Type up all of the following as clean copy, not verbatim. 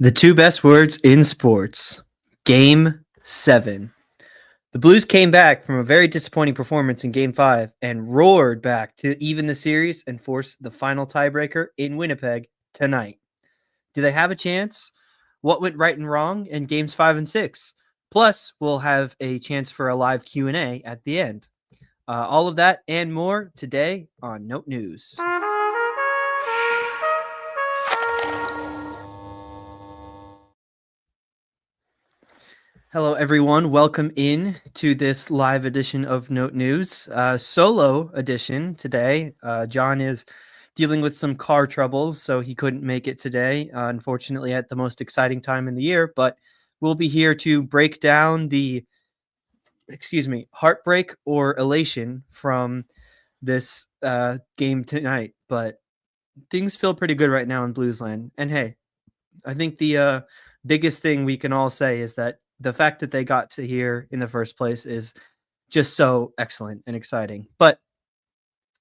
The two best words in sports. Game 7. The Blues came back from a very disappointing performance in Game 5 and roared back to even the series and force the final tiebreaker in Winnipeg tonight. Do they have a chance? What went right and wrong in Games 5 and 6? Plus, we'll have a chance for a live Q&A at the end. All of that and more today on Note News. Hello, everyone. Welcome in to this live edition of Note News, solo edition today. John is dealing with some car troubles, so he couldn't make it today, unfortunately, at the most exciting time in the year. But we'll be here to break down the, heartbreak or elation from this game tonight. But things feel pretty good right now in Bluesland. And hey, I think the biggest thing we can all say is that the fact that they got to here in the first place is just so excellent and exciting. But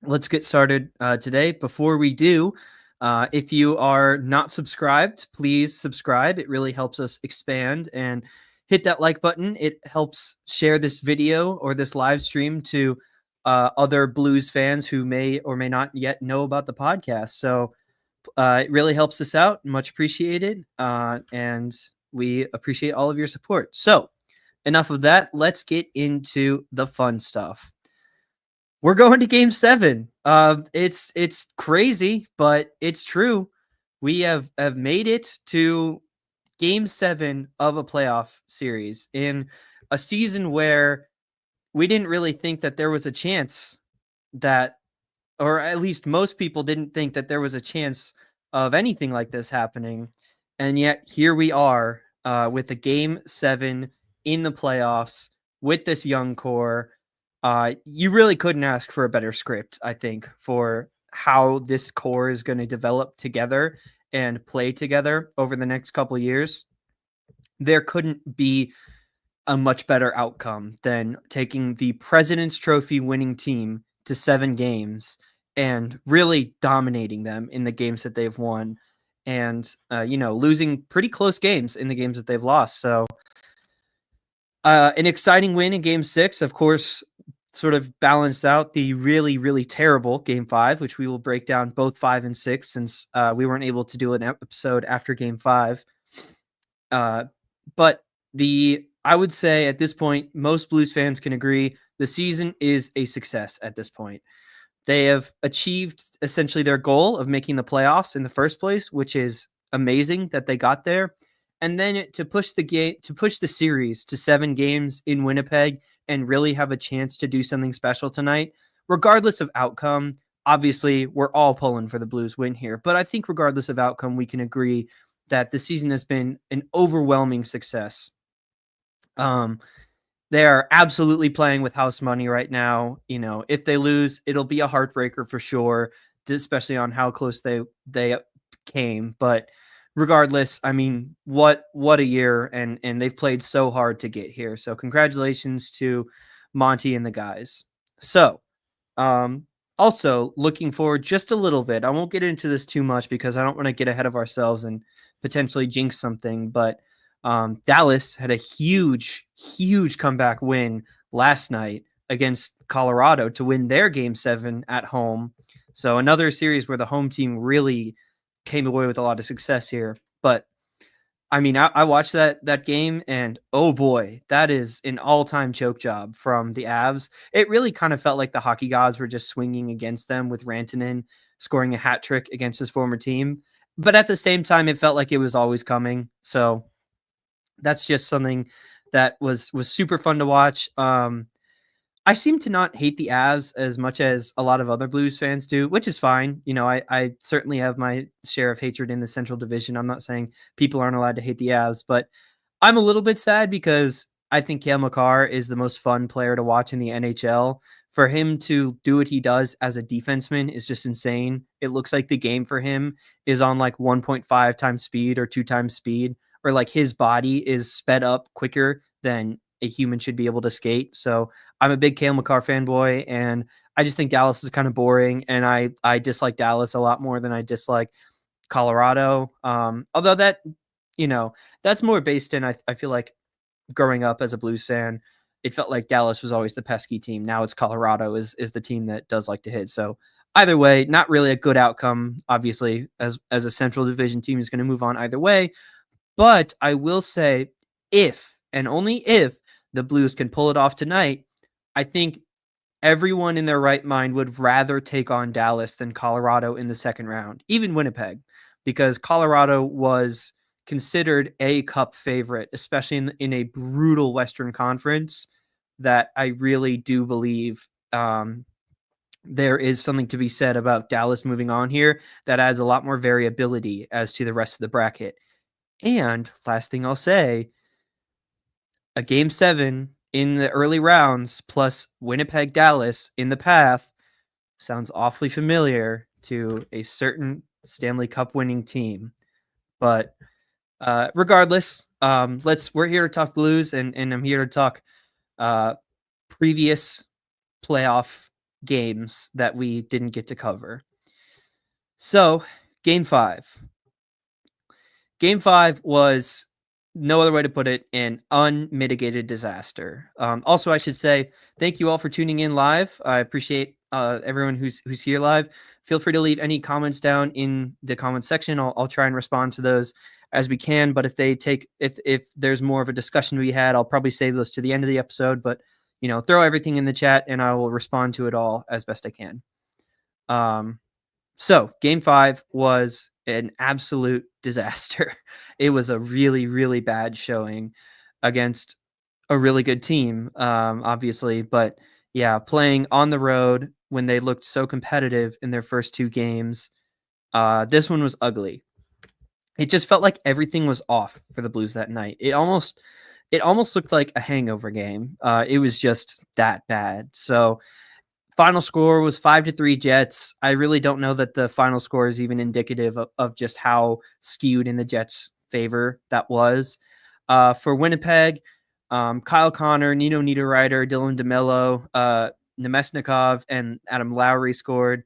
let's get started today. Before we do, if you are not subscribed, please subscribe. It really helps us expand, and hit that like button. It helps share this video or this live stream to other Blues fans who may or may not yet know about the podcast. So it really helps us out. Much appreciated. And we appreciate all of your support. So enough of that. Let's get into the fun stuff. We're going to Game 7. It's crazy, but it's true. We have made it to Game 7 of a playoff series in a season where we didn't really think that there was a chance that, or at least most people didn't think that there was a chance of anything like this happening. And yet here we are with a Game 7 in the playoffs with this young core. You really couldn't ask for a better script, I think, for how this core is going to develop together and play together over the next couple of years. There couldn't be a much better outcome than taking the President's Trophy winning team to 7 games and really dominating them in the games that they've won, and losing pretty close games in the games that they've lost. So an exciting win in Game 6, of course, sort of balanced out the really, really terrible Game 5, which we will break down both 5 and 6 since we weren't able to do an episode after Game 5. But I would say at this point, most Blues fans can agree the season is a success at this point. They have achieved essentially their goal of making the playoffs in the first place, which is amazing that they got there. And then to push the series to 7 games in Winnipeg and really have a chance to do something special tonight, regardless of outcome. Obviously, we're all pulling for the Blues win here, but I think regardless of outcome, we can agree that the season has been an overwhelming success. They are absolutely playing with house money right now. If they lose, it'll be a heartbreaker for sure, especially on how close they came. But regardless, I mean, what a year, and they've played so hard to get here. So congratulations to Monty and the guys. So, also looking forward just a little bit. I won't get into this too much because I don't want to get ahead of ourselves and potentially jinx something, but Dallas had a huge comeback win last night against Colorado to win their Game 7 at home. So another series where the home team really came away with a lot of success here. But I mean, I watched that game, and oh boy, that is an all-time choke job from the Avs. It really kind of felt like the hockey gods were just swinging against them, with Rantanen scoring a hat trick against his former team. But at the same time, it felt like it was always coming. So that's just something that was super fun to watch. I seem to not hate the Avs as much as a lot of other Blues fans do, which is fine. I certainly have my share of hatred in the Central Division. I'm not saying people aren't allowed to hate the Avs, but I'm a little bit sad because I think Cale Makar is the most fun player to watch in the NHL. For him to do what he does as a defenseman is just insane. It looks like the game for him is on like 1.5 times speed or 2 times speed, or like his body is sped up quicker than a human should be able to skate. So I'm a big Cale Makar fanboy, and I just think Dallas is kind of boring, and I dislike Dallas a lot more than I dislike Colorado. Although that that's more based in, I feel like growing up as a Blues fan, it felt like Dallas was always the pesky team. Now it's Colorado is the team that does like to hit. So either way, not really a good outcome. Obviously, as a Central Division team is going to move on either way. But I will say, if and only if the Blues can pull it off tonight, I think everyone in their right mind would rather take on Dallas than Colorado in the second round, even Winnipeg, because Colorado was considered a cup favorite, especially in a brutal Western Conference that I really do believe there is something to be said about Dallas moving on here that adds a lot more variability as to the rest of the bracket. And last thing I'll say, a game 7 in the early rounds plus Winnipeg Dallas in the path sounds awfully familiar to a certain Stanley Cup winning team. But regardless, we're here to talk Blues, and I'm here to talk previous playoff games that we didn't get to cover. So, game 5. Game 5 was, no other way to put it, an unmitigated disaster. Also, I should say thank you all for tuning in live. I appreciate everyone who's here live. Feel free to leave any comments down in the comments section. I'll try and respond to those as we can. But if there's more of a discussion to be had, I'll probably save those to the end of the episode. But throw everything in the chat, and I will respond to it all as best I can. So game 5 was an absolute disaster. It was a really, really bad showing against a really good team, obviously. But yeah, playing on the road when they looked so competitive in their first 2 games, this one was ugly. It just felt like everything was off for the Blues that night. It almost looked like a hangover game. It was just that bad. So final score was 5-3 Jets. I really don't know that the final score is even indicative of just how skewed in the Jets' favor that was. For Winnipeg, Kyle Connor, Nino Niederreiter, Dylan DeMello, Nemesnikov, and Adam Lowry scored.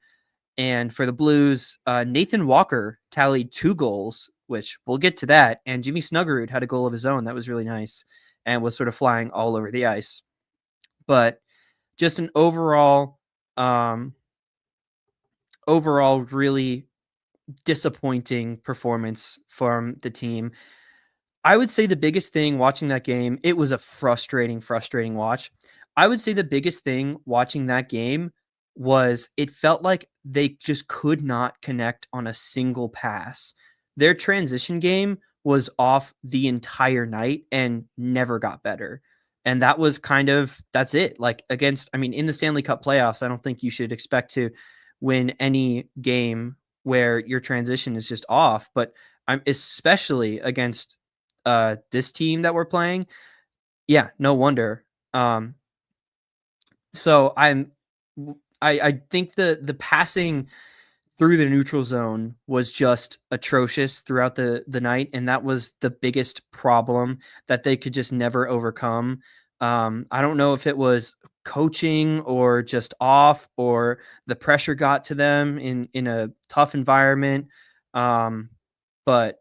And for the Blues, Nathan Walker tallied 2 goals, which we'll get to that. And Jimmy Snuggerud had a goal of his own. That was really nice and was sort of flying all over the ice. But just an overall really disappointing performance from the team. I would say the biggest thing watching that game, it was a frustrating watch. I would say the biggest thing watching that game was it felt like they just could not connect on a single pass. Their transition game was off the entire night and never got better. And that's it. Like in the Stanley Cup playoffs, I don't think you should expect to win any game where your transition is just off. But I'm especially against this team that we're playing. Yeah, no wonder. So I think the passing through the neutral zone was just atrocious throughout the night, and that was the biggest problem that they could just never overcome. I don't know if it was coaching or just off, or the pressure got to them in a tough environment. But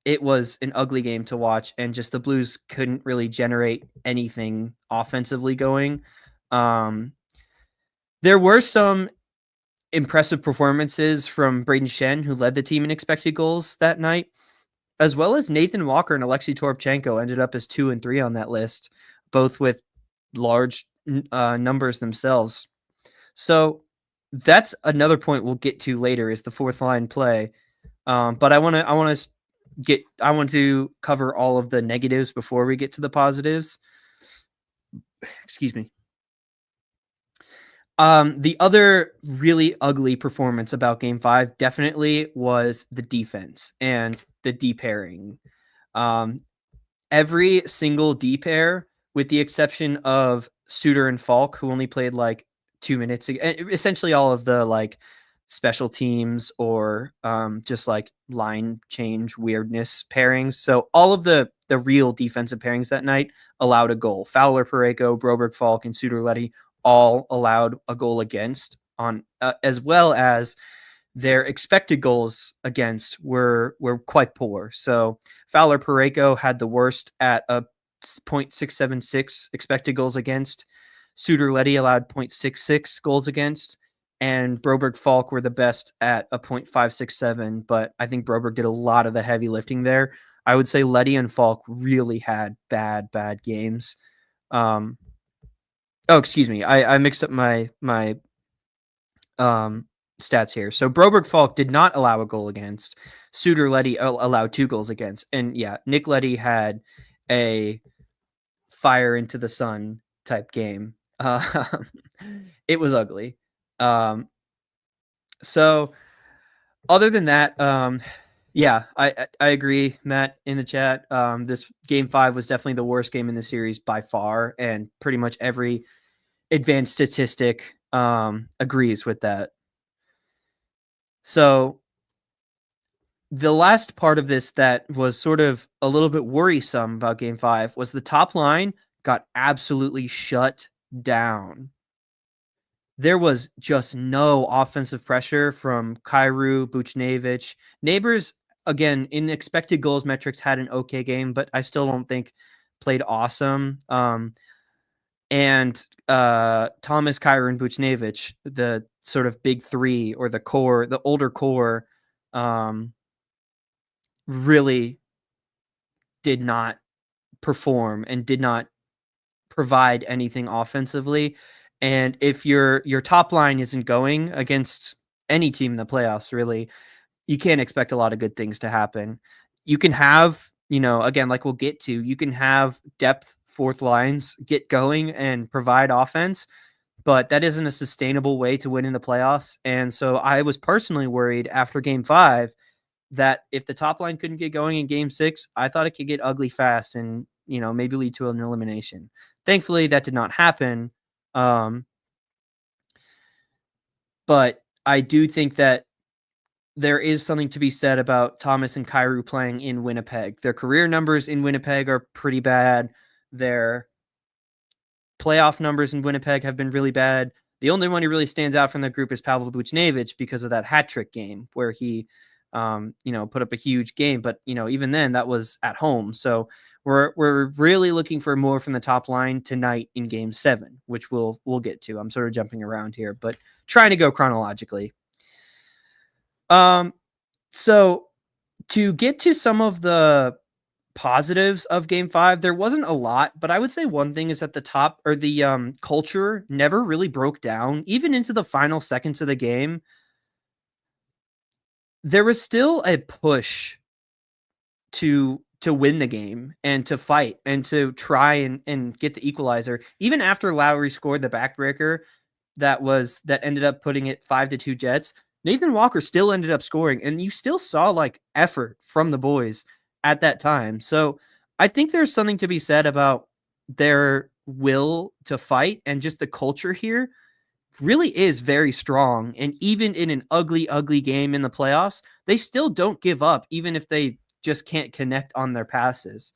it was an ugly game to watch, and just the Blues couldn't really generate anything offensively going. There were some impressive performances from Braden Shen, who led the team in expected goals that night, as well as Nathan Walker and Alexei Toropchenko ended up as 2 and 3 on that list, both with large numbers themselves. So that's another point we'll get to later, is the fourth line play. But I want to cover all of the negatives before we get to the positives. Excuse me. The other really ugly performance about Game 5 definitely was the defense and the D pairing. Every single D pair, with the exception of Suter and Falk, who only played like 2 minutes ago, essentially all of the special teams or just like line change weirdness pairings. So all of the real defensive pairings that night allowed a goal. Fowler, Parayko, Broberg, Falk, and Suter Leddy all allowed a goal against, on as well as their expected goals against were quite poor. So Fowler Pareko had the worst at a 0.676 expected goals against. Suter Letty allowed 0.66 goals against, and Broberg Falk were the best at a 0.567. But I think Broberg did a lot of the heavy lifting there. I would say Letty and Falk really had bad games. Excuse me. I mixed up my stats here. So Broberg Falk did not allow a goal against. Suter Letty allowed 2 goals against. And yeah, Nick Letty had a fire into the sun type game. It was ugly. So other than that, yeah, I agree, Matt, in the chat. This game 5 was definitely the worst game in the series by far, and pretty much every advanced statistic agrees with that. So the last part of this that was sort of a little bit worrisome about game 5 was the top line got absolutely shut down. There was just no offensive pressure from Kyrou, Buchnevich. Neighbors, again, in the expected goals metrics, had an okay game, but I still don't think played awesome. And Thomas, Kyrou, and Buchnevich, the sort of big three or the core, the older core, really did not perform and did not provide anything offensively. And if your top line isn't going against any team in the playoffs, really, you can't expect a lot of good things to happen. You can have, again, like we'll get to, you can have depth fourth lines get going and provide offense, but that isn't a sustainable way to win in the playoffs. And so I was personally worried after game 5 that if the top line couldn't get going in game 6, I thought it could get ugly fast and, maybe lead to an elimination. Thankfully, that did not happen. But I do think that there is something to be said about Thomas and Kyrou playing in Winnipeg. Their career numbers in Winnipeg are pretty bad. Their playoff numbers in Winnipeg have been really bad. The only one who really stands out from the group is Pavel Buchnevich because of that hat trick game where he, put up a huge game. But, even then that was at home. So we're really looking for more from the top line tonight in game 7, which we'll get to. I'm sort of jumping around here, but trying to go chronologically. So to get to some of the positives of game 5, there wasn't a lot, but I would say one thing is that the top or the culture never really broke down. Even into the final seconds of the game, there was still a push to win the game and to fight and to try and get the equalizer. Even after Lowry scored the backbreaker that ended up putting it 5-2 Jets, Nathan Walker still ended up scoring, and you still saw like effort from the boys at that time. So I think there's something to be said about their will to fight, and just the culture here really is very strong. And even in an ugly game in the playoffs, they still don't give up, even if they just can't connect on their passes.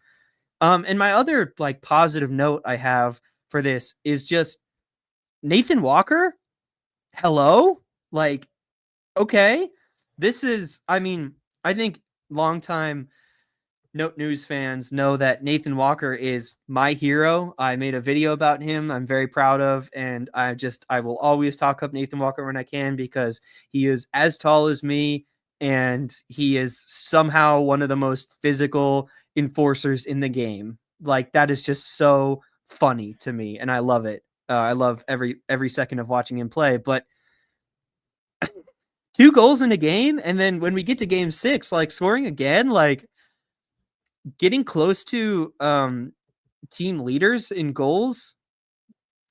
And my other like positive note I have for this is just Nathan Walker. Hello? Like, okay. This is, I think longtime Note News fans know that Nathan Walker is my hero. I made a video about him I'm very proud of, and I will always talk up Nathan Walker when I can because he is as tall as me, and he is somehow one of the most physical enforcers in the game. Like, that is just so funny to me, and I love it. I love every second of watching him play, but 2 goals in a game, and then when we get to game 6, like scoring again, like getting close to team leaders in goals,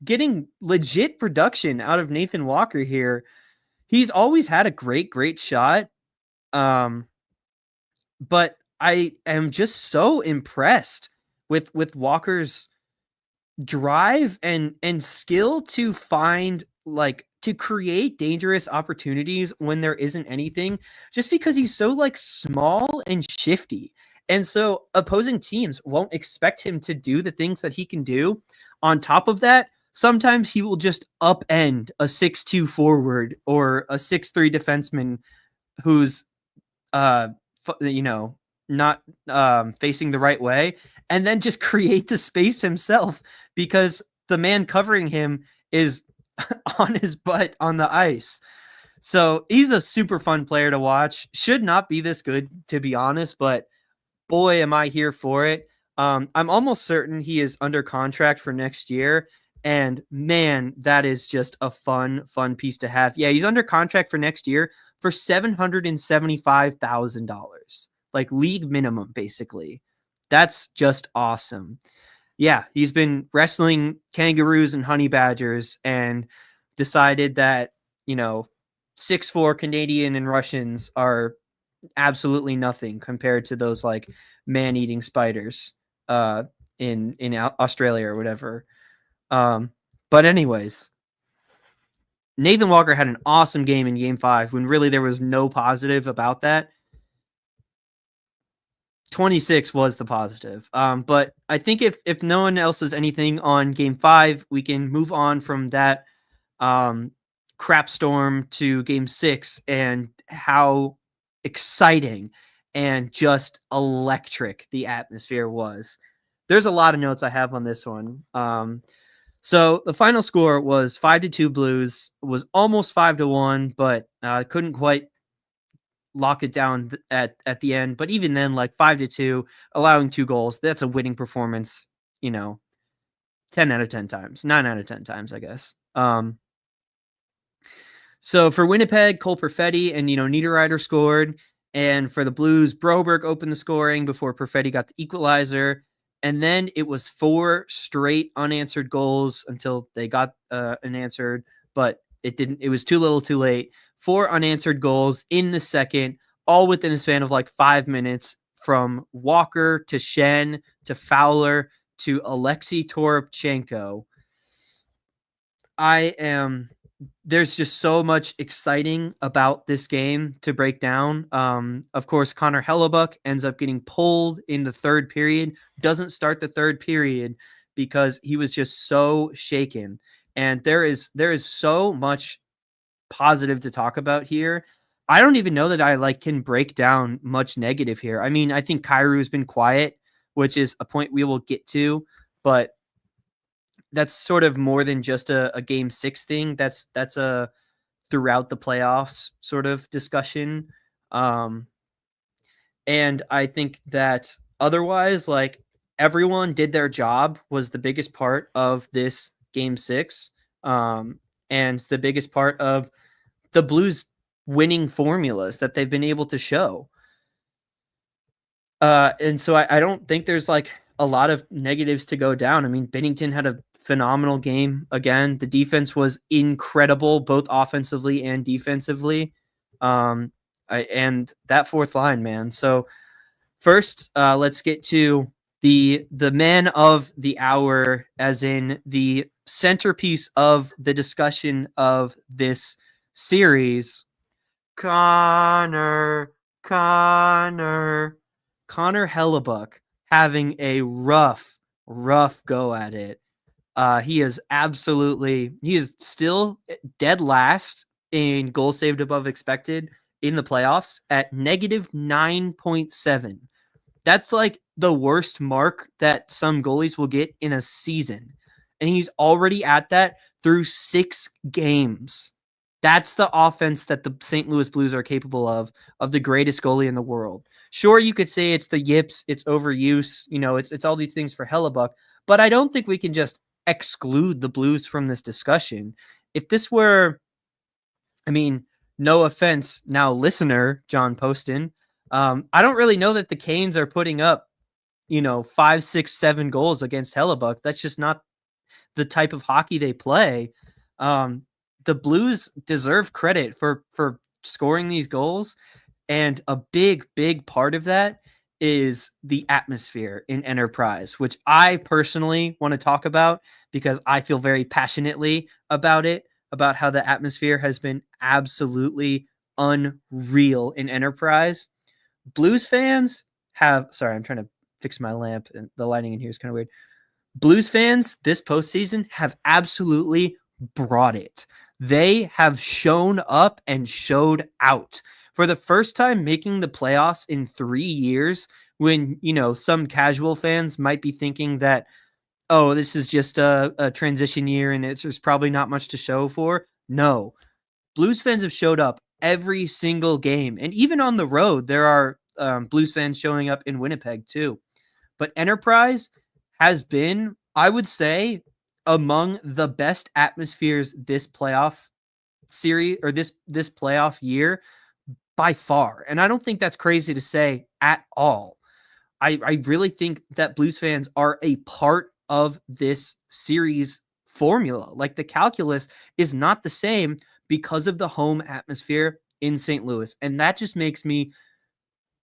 getting legit production out of Nathan Walker here. He's always had a great shot. But I am just so impressed with Walker's drive and skill to find, like, to create dangerous opportunities when there isn't anything, just because he's so like small and shifty. And so opposing teams won't expect him to do the things that he can do. On top of that, sometimes he will just upend a 6'2" forward or a 6'3" defenseman who's uh not facing the right way, and then just create the space himself because the man covering him is on his butt on the ice. So he's a super fun player to watch. Should not be this good, to be honest, but boy, am I here for it. I'm almost certain he is under contract for next year. And man, that is just a fun piece to have. Yeah, he's under contract for next year for $775,000, like league minimum, basically. That's just awesome. Yeah, he's been wrestling kangaroos and honey badgers and decided that, 6'4" Canadian and Russians are absolutely nothing compared to those like man-eating spiders in Australia or whatever. But anyways, Nathan Walker had an awesome game in Game 5 when really there was no positive about that. 26 was the positive. But I think if no one else has anything on Game 5, we can move on from that crap storm to Game 6 and how exciting and just electric the atmosphere was. There's a lot of notes I have on this one. So the final score was 5-2 Blues. It was almost 5-1, but couldn't quite lock it down at the end. But even then, like 5-2, allowing 2 goals, that's a winning performance. 10 out of 10 times, 9 out of 10 times, I guess. So for Winnipeg, Cole Perfetti and Niederreiter scored, and for the Blues, Broberg opened the scoring before Perfetti got the equalizer. And then it was 4 straight unanswered goals until they got an answered, but it didn't. It was too little, too late. 4 unanswered goals in the second, all within a span of like 5 minutes, from Walker to Shen to Fowler to Alexei Toropchenko. There's just so much exciting about this game to break down. Of course, Connor Hellebuck ends up getting pulled in the third period, doesn't start the third period because he was just so shaken. And there is so much positive to talk about here. I don't even know that I can break down much negative here. I mean, I think Kairu's been quiet, which is a point we will get to, but that's sort of more than just a Game 6 thing. That's a throughout the playoffs sort of discussion. And I think that otherwise, everyone did their job was the biggest part of this Game 6. And the biggest part of the Blues winning formulas that they've been able to show. And so I don't think there's a lot of negatives to go down. I mean, Binnington had a phenomenal game again. The defense was incredible, both offensively and defensively. And that fourth line, man. So first, let's get to the man of the hour, as in the centerpiece of the discussion of this series. Connor Hellebuck having a rough go at it. He is still dead last in goals saved above expected in the playoffs at -9.7. That's the worst mark that some goalies will get in a season. And he's already at that through 6 games. That's the offense that the St. Louis Blues are capable of the greatest goalie in the world. Sure, you could say it's the yips, it's overuse, it's all these things for Hellebuck, but I don't think we can just exclude the Blues from this discussion. If this were, no offense, now listener, John Poston, I don't really know that the Canes are putting up, 5, 6, 7 goals against Hellebuck. That's just not the type of hockey they play. The Blues deserve credit for scoring these goals. And a big part of that is the atmosphere in Enterprise, which I personally want to talk about because I feel very passionately about it, about how the atmosphere has been absolutely unreal in Enterprise. Blues fans sorry, I'm trying to fix my lamp and the lighting in here is kind of weird. Blues fans this postseason have absolutely brought it. They have shown up and showed out for the first time, making the playoffs in 3 years. When, some casual fans might be thinking that, oh, this is just a transition year and there's probably not much to show for. No, Blues fans have showed up every single game. And even on the road, there are Blues fans showing up in Winnipeg too. But Enterprise has been, I would say, among the best atmospheres this playoff series or this playoff year by far. And I don't think that's crazy to say at all. I really think that Blues fans are a part of this series formula. Like, the calculus is not the same because of the home atmosphere in St. Louis. And that just makes me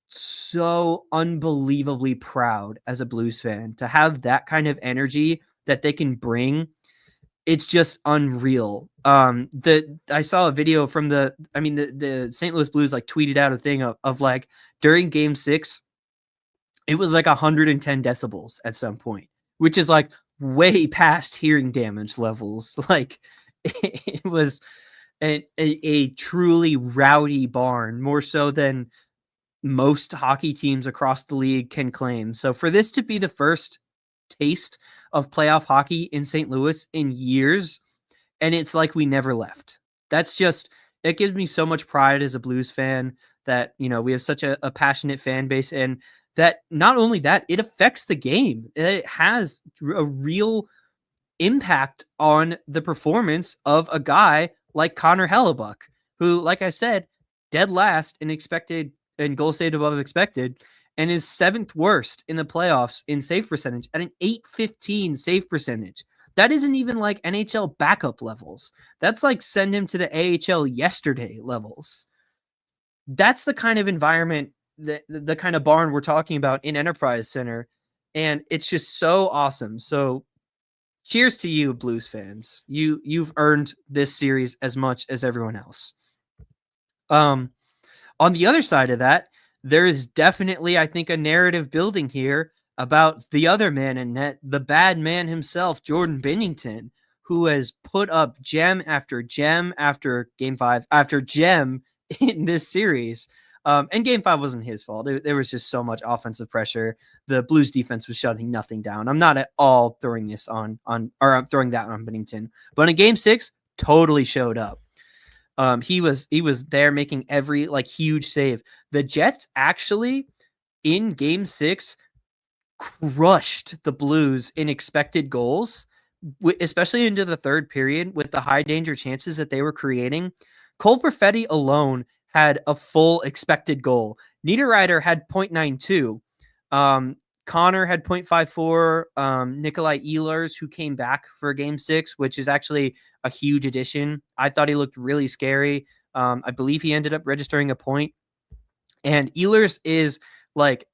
so unbelievably proud as a Blues fan to have that kind of energy that they can bring. It's just unreal. I saw a video from the St. Louis Blues like tweeted out a thing of like during game 6, it was like 110 decibels at some point, which is like way past hearing damage levels. Like, it was a truly rowdy barn, more so than most hockey teams across the league can claim. So for this to be the first taste of playoff hockey in St. Louis in years, and it's like we never left. It gives me so much pride as a Blues fan that, we have such a passionate fan base, and that not only that, it affects the game. It has a real impact on the performance of a guy like Connor Hellebuck, who, like I said, dead last in expected and goal saved above expected, and is 7th worst in the playoffs in save percentage at an .815 save percentage. That isn't even like NHL backup levels. That's like send him to the AHL yesterday levels. That's the kind of environment, the kind of barn we're talking about in Enterprise Center, and it's just so awesome. So cheers to you, Blues fans. You've earned this series as much as everyone else. On the other side of that, there is definitely, I think, a narrative building here about the other man in net, the bad man himself, Jordan Binnington, who has put up gem after gem after game 5 after gem in this series. And game 5 wasn't his fault. There was just so much offensive pressure. The Blues defense was shutting nothing down. I'm not at all throwing this on I'm throwing that on Binnington. But in game 6, totally showed up. He was there making every like huge save. The Jets actually in game 6 crushed the Blues in expected goals, especially into the third period with the high danger chances that they were creating. Cole Perfetti alone had a full expected goal. Niederreiter had 0.92. Connor had 0.54. Nikolai Ehlers, who came back for game 6, which is actually a huge addition. I thought he looked really scary. I believe he ended up registering a point. And Ehlers is like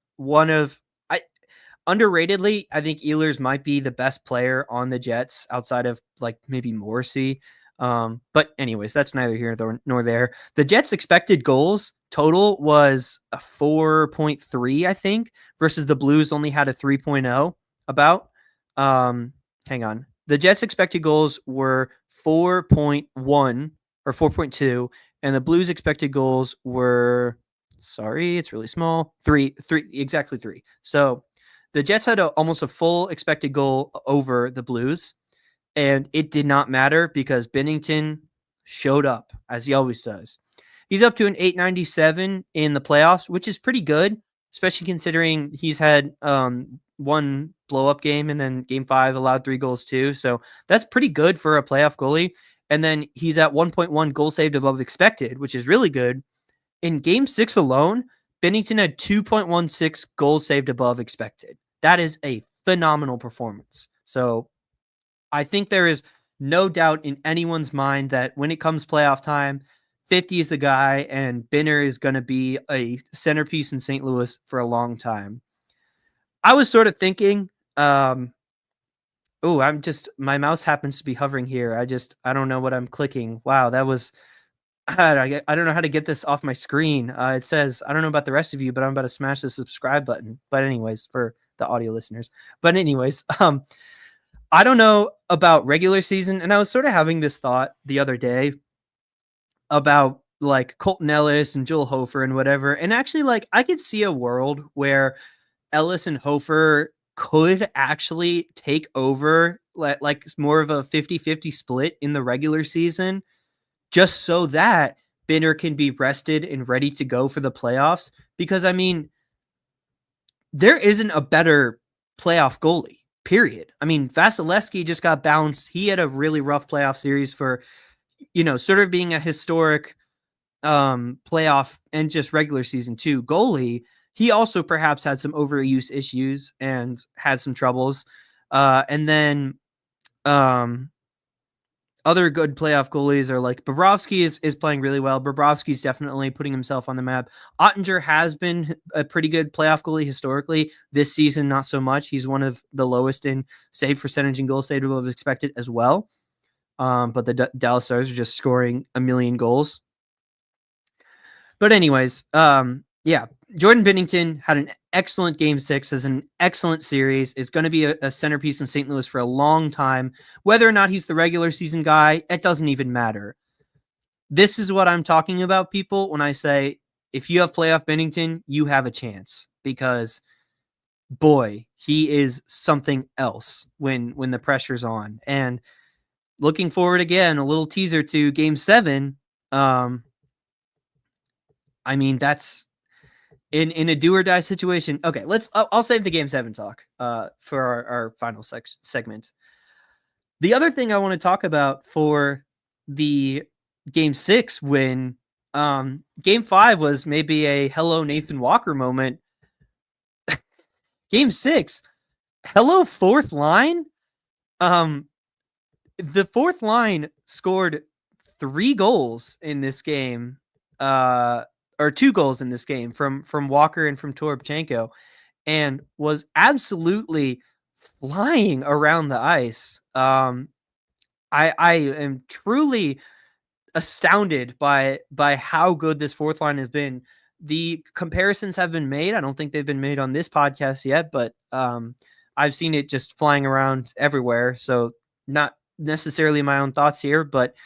underratedly, I think Ehlers might be the best player on the Jets outside of like maybe Morrissey. But anyways, that's neither here nor there. The Jets' expected goals total was a 4.3, I think, versus the Blues only had a 3.0 about. Hang on. The Jets' expected goals were 4.1 or 4.2, and the Blues' expected goals were, sorry, it's really small, exactly 3. So the Jets had almost a full expected goal over the Blues. And it did not matter because Binnington showed up, as he always does. He's up to an .897 in the playoffs, which is pretty good, especially considering he's had one blow-up game, and then game 5 allowed 3 goals too. So that's pretty good for a playoff goalie. And then he's at 1.1 goal saved above expected, which is really good. In game 6 alone, Binnington had 2.16 goals saved above expected. That is a phenomenal performance. So I think there is no doubt in anyone's mind that when it comes playoff time, 50 is the guy, and Binner is going to be a centerpiece in St. Louis for a long time. I was sort of thinking, my mouse happens to be hovering here. I don't know what I'm clicking. Wow, that was, I don't know how to get this off my screen. It says, I don't know about the rest of you, but I'm about to smash the subscribe button. But anyways, for the audio listeners. But anyways, I don't know about regular season, and I was sort of having this thought the other day about like Colton Ellis and Joel Hofer and whatever. And actually, like, I could see a world where Ellis and Hofer could actually take over like more of a 50-50 split in the regular season, just so that Binner can be rested and ready to go for the playoffs. Because I mean, there isn't a better playoff goalie, period. I mean, Vasilevsky just got bounced. He had a really rough playoff series for, sort of being a historic playoff and just regular season 2 goalie. He also perhaps had some overuse issues and had some troubles. And then other good playoff goalies are like Bobrovsky is playing really well. Bobrovsky's definitely putting himself on the map. Ottinger has been a pretty good playoff goalie historically. This season, not so much. He's one of the lowest in save percentage and goal saved above expected as well. But the Dallas Stars are just scoring a million goals. But anyways, yeah, Jordan Binnington had an excellent Game 6, as an excellent series, is going to be a centerpiece in St. Louis for a long time. Whether or not he's the regular season guy, it doesn't even matter. This is what I'm talking about, people, when I say, if you have playoff Binnington, you have a chance, because boy, he is something else when the pressure's on. And looking forward again, a little teaser to Game 7. I mean, that's in a do or die situation. Okay, I'll save the Game 7 talk for our final segment. The other thing I want to talk about for the Game 6 win, Game 5 was maybe a hello Nathan Walker moment. Game 6, hello fourth line. The fourth line scored 3 goals in this game. Or 2 goals in this game from Walker and from Toropchenko, and was absolutely flying around the ice. I am truly astounded by how good this fourth line has been. The comparisons have been made. I don't think they've been made on this podcast yet, but I've seen it just flying around everywhere. So not necessarily my own thoughts here, but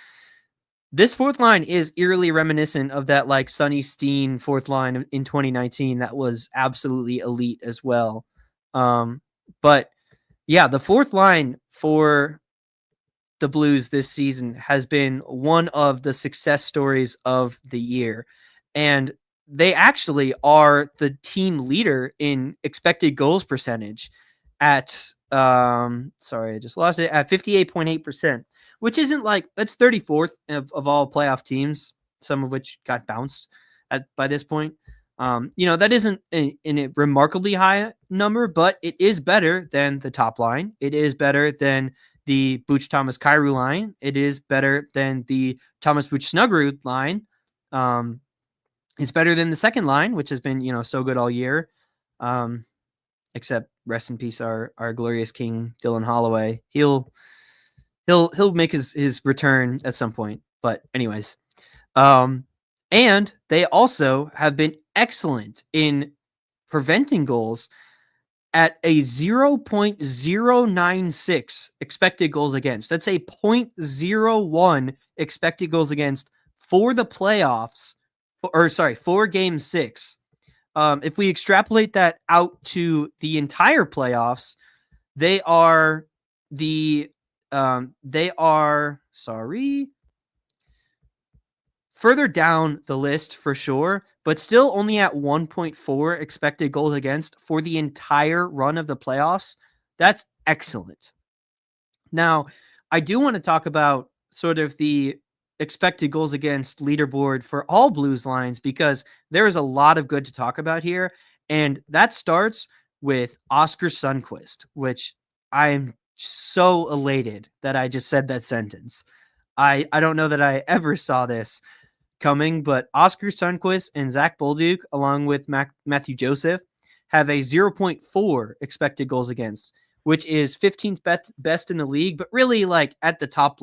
this fourth line is eerily reminiscent of that like Sonny Steen fourth line in 2019 that was absolutely elite as well. But yeah, the fourth line for the Blues this season has been one of the success stories of the year. And they actually are the team leader in expected goals percentage at sorry, I just lost it, at 58.8%. Which isn't like, that's 34th of all playoff teams, some of which got bounced by this point. That isn't a remarkably high number, but it is better than the top line. It is better than the Butch Thomas Kyrou line. It is better than the Thomas Butch Snuggerud line. It's better than the second line, which has been, so good all year. Except rest in peace, our glorious king, Dylan Holloway. He'll make his return at some point. But anyways, and they also have been excellent in preventing goals at a 0.096 expected goals against. That's a 0.01 expected goals against for the playoffs, for Game 6. If we extrapolate that out to the entire playoffs, they are further down the list for sure, but still only at 1.4 expected goals against for the entire run of the playoffs. That's excellent. Now, I do want to talk about sort of the expected goals against leaderboard for all Blues lines, because there is a lot of good to talk about here. And that starts with Oscar Sundqvist, which I'm so elated that I just said that sentence. I don't know that I ever saw this coming, but Oscar Sundqvist and Zach Bolduc, along with Matthew Joseph, have a 0.4 expected goals against, which is 15th best in the league, but really like at the top,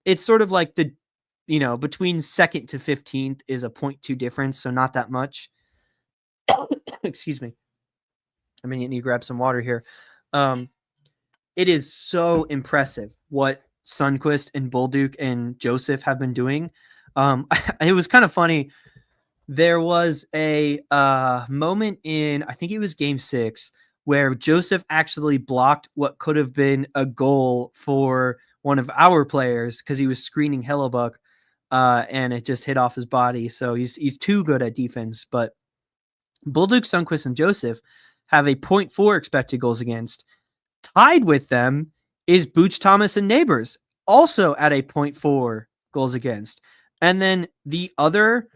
it's sort of like between second to 15th is a 0.2 difference. So not that much. Excuse me. I mean, you need to grab some water here. it is so impressive what Sundqvist and Bolduc and Joseph have been doing. It was kind of funny. There was a moment in, I think it was game 6, where Joseph actually blocked what could have been a goal for one of our players because he was screening Hellebuck, and it just hit off his body. So he's too good at defense. But Bolduc, Sundqvist, and Joseph have a .4 expected goals against. Tied with them is Booch, Thomas, and Neighbors, also at a .4 goals against. And then the other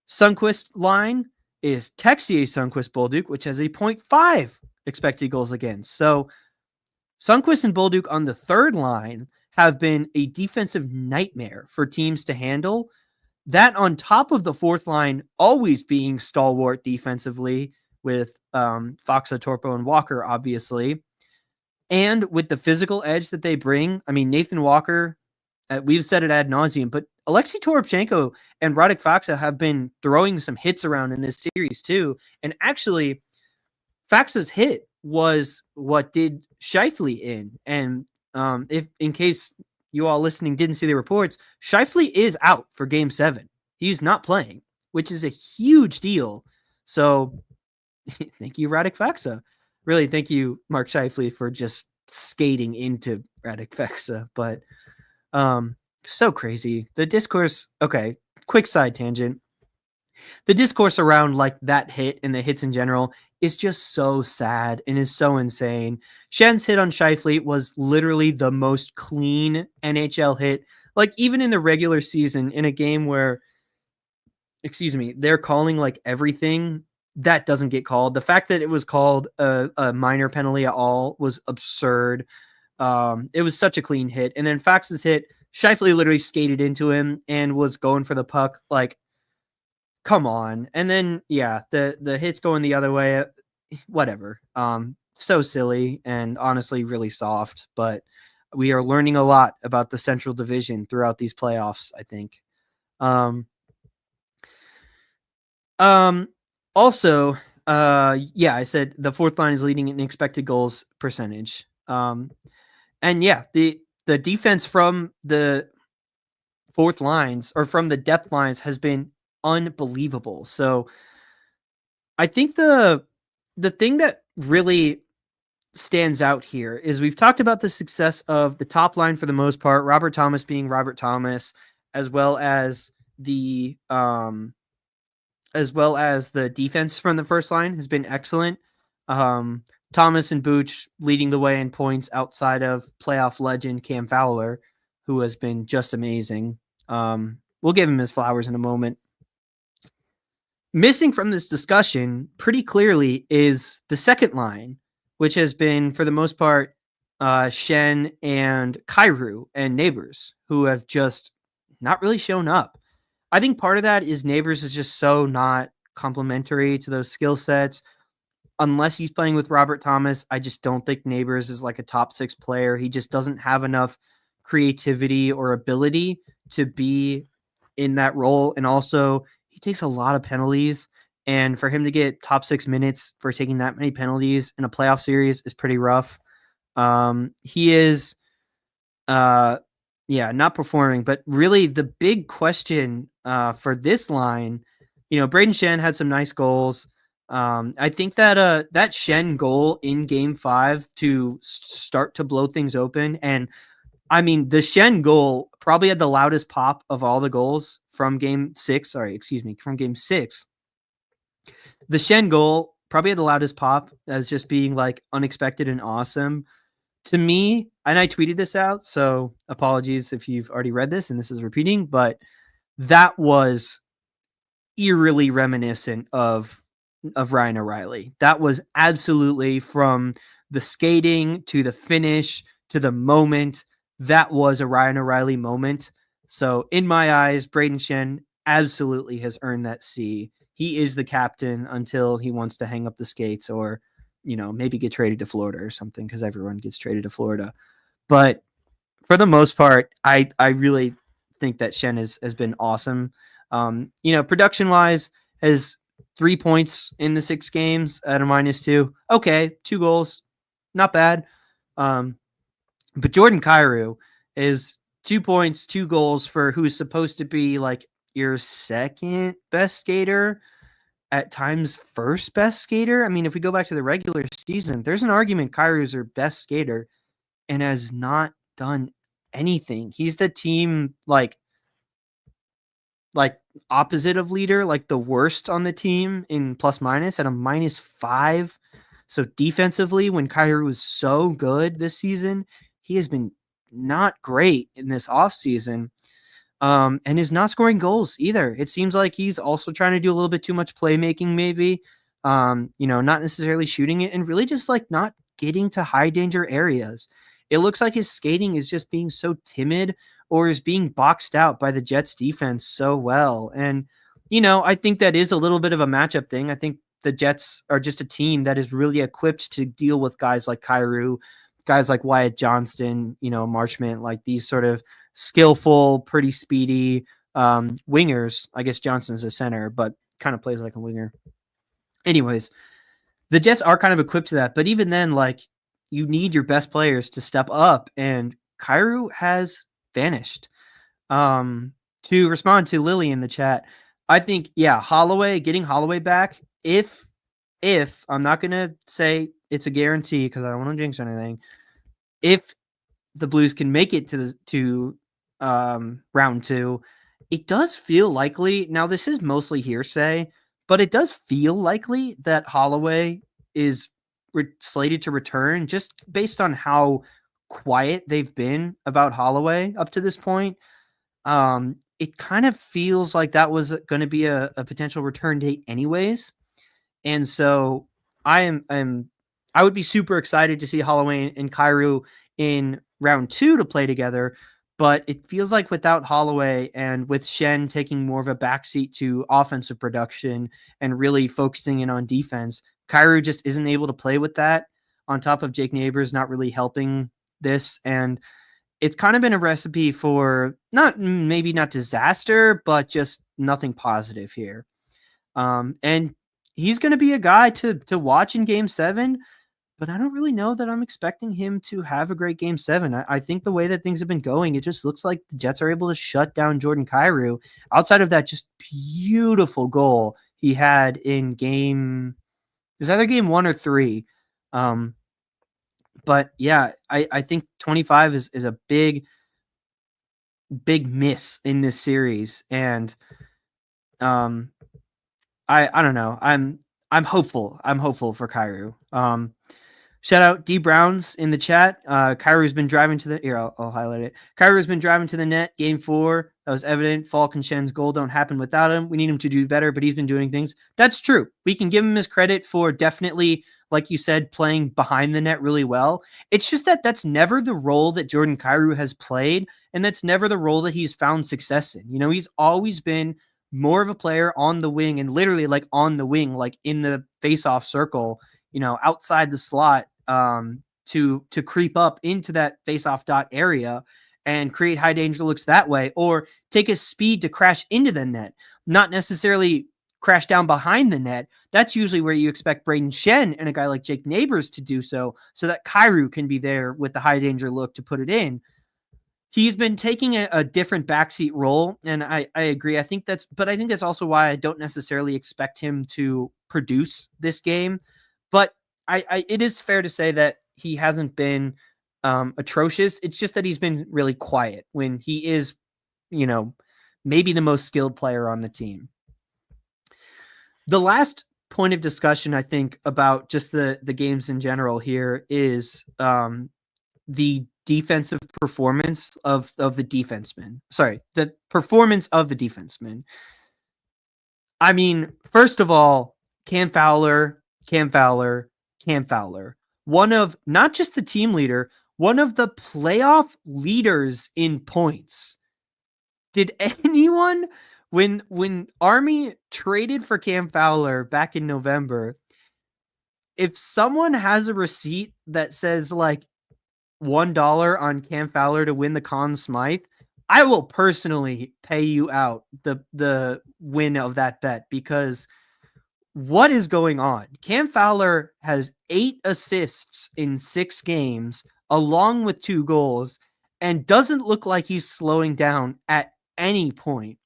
Sundqvist line is Texier, Sundqvist, Bolduc, which has a .5 expected goals against. So Sundqvist and Bolduc on the third line have been a defensive nightmare for teams to handle. That on top of the fourth line always being stalwart defensively with Foxa, Torpo, and Walker, obviously. And with the physical edge that they bring, I mean, Nathan Walker, we've said it ad nauseum, but Alexei Toropchenko and Radek Faksa have been throwing some hits around in this series too. And actually, Faksa's hit was what did Scheifele in. And if in case you all listening didn't see the reports, Scheifele is out for Game 7. He's not playing, which is a huge deal. So thank you, Radek Faksa. Really, thank you, Mark Scheifele, for just skating into Radek Faksa. But so crazy. The discourse, okay, quick side tangent. The discourse around like that hit and the hits in general is just so sad and is so insane. Schen's hit on Scheifele was literally the most clean NHL hit. Like even in the regular season, in a game where, they're calling like everything that doesn't get called. The fact that it was called a minor penalty at all was absurd. It was such a clean hit. And then Fax's hit, Scheifele literally skated into him and was going for the puck. Like, come on. And then, yeah, the hits going the other way, whatever. So silly and honestly really soft. But we are learning a lot about the Central Division throughout these playoffs, I think. Also, yeah, I said the fourth line is leading in expected goals percentage. And yeah, the defense from the fourth lines or from the depth lines has been unbelievable. So I think the thing that really stands out here is we've talked about the success of the top line for the most part, Robert Thomas being Robert Thomas, as well as the defense from the first line has been excellent. Thomas and Booch leading the way in points outside of playoff legend Cam Fowler, who has been just amazing. We'll give him his flowers in a moment. Missing from this discussion pretty clearly is the second line, which has been, for the most part, Schenn and Kyrou and Neighbors, who have just not really shown up. I think part of that is Neighbors is just so not complementary to those skill sets. Unless he's playing with Robert Thomas, I just don't think Neighbors is like a top 6 player. He just doesn't have enough creativity or ability to be in that role. And also, he takes a lot of penalties. And for him to get top 6 minutes for taking that many penalties in a playoff series is pretty rough. He is, not performing. But really, the big question for this line, Braden Schenn had some nice goals. I think that that Schenn goal in Game 5 to start to blow things open, and I mean the Schenn goal probably had the loudest pop of all the goals from Game 6. From Game 6. The Schenn goal probably had the loudest pop as just being like unexpected and awesome to me. And I tweeted this out, so apologies if you've already read this and this is repeating, but that was eerily reminiscent of Ryan O'Reilly. That was absolutely, from the skating to the finish to the moment, that was a Ryan O'Reilly moment. So in my eyes, Braden Schenn absolutely has earned that C. He is the captain until he wants to hang up the skates or, maybe get traded to Florida or something, because everyone gets traded to Florida. But for the most part, I really think that Schenn has been awesome. Production wise, has 3 points in the 6 games at a -2. Okay, 2 goals, not bad. But Jordan Kyrou is 2 points, 2 goals for who's supposed to be like your second best skater, at times first best skater. I mean, if we go back to the regular season, there's an argument Kyrou's our best skater and has not done anything. He's the team like opposite of leader, like the worst on the team in plus minus at a -5. So defensively, when Kyrou was so good this season, he has been not great in this offseason. And is not scoring goals either. It seems like he's also trying to do a little bit too much playmaking, maybe. Not necessarily shooting it and really just like not getting to high danger areas. It looks like his skating is just being so timid or is being boxed out by the Jets defense so well. And, I think that is a little bit of a matchup thing. I think the Jets are just a team that is really equipped to deal with guys like Kyrou, guys like Wyatt Johnston, Marchment, like these sort of skillful, pretty speedy wingers. I guess Johnson's a center, but kind of plays like a winger. Anyways, the Jets are kind of equipped to that, but even then, like you need your best players to step up, and Kyrou has vanished. To respond to Lily in the chat, I think getting Holloway back. If I'm not gonna say it's a guarantee because I don't want to jinx anything. If the Blues can make it to round 2, it does feel likely. Now, this is mostly hearsay, but it does feel likely that Holloway is slated to return just based on how quiet they've been about Holloway up to this point. It kind of feels like that was going to be a potential return date anyways. And so I would be super excited to see Holloway and Kyrou in round 2 to play together. But it feels like without Holloway and with Shen taking more of a backseat to offensive production and really focusing in on defense, Kyrou just isn't able to play with that. On top of Jake Neighbors not really helping this. And it's kind of been a recipe for maybe not disaster, but just nothing positive here. And he's going to be a guy to watch in Game 7, but I don't really know that I'm expecting him to have a great Game 7. I think the way that things have been going, it just looks like the Jets are able to shut down Jordan Kyrou. Outside of that just beautiful goal he had in Game, it was either Game 1 or 3. But yeah, I think 25 is a big miss in this series, and I don't know. I'm hopeful. I'm hopeful for Kyrou. Shout out D Browns in the chat. Kyrou's been driving to the here. I'll highlight it. Kyrou's been driving to the net. Game 4. That was evident. Falk and Shen's goal don't happen without him. We need him to do better, but he's been doing things. That's true. We can give him his credit for definitely, like you said, playing behind the net really well. It's just that that's never the role that Jordan Kyrou has played, and that's never the role that he's found success in. He's always been more of a player on the wing, and literally like on the wing, like in the face-off circle, outside the slot, to creep up into that face-off dot area and create high danger looks that way, or take his speed to crash into the net, not necessarily crash down behind the net. That's usually where you expect Braden Shen and a guy like Jake Neighbors to do so that Kyrou can be there with the high danger look to put it in. He's been taking a different backseat role, and I agree. I think that's also why I don't necessarily expect him to produce this game. But it is fair to say that he hasn't been atrocious. It's just that he's been really quiet when he is, maybe the most skilled player on the team. The last point of discussion, I think, about just the games in general here is the defensive performance of the defenseman. Sorry, the performance of the defenseman. I mean, first of all, Cam Fowler. One of not just the team leader, one of the playoff leaders in points. Did anyone, when Army traded for Cam Fowler back in November, if someone has a receipt that says like $1 on Cam Fowler to win the Conn Smythe, I will personally pay you out the win of that bet, because what is going on? Cam Fowler has 8 assists in 6 games, along with 2 goals, and doesn't look like he's slowing down at any point.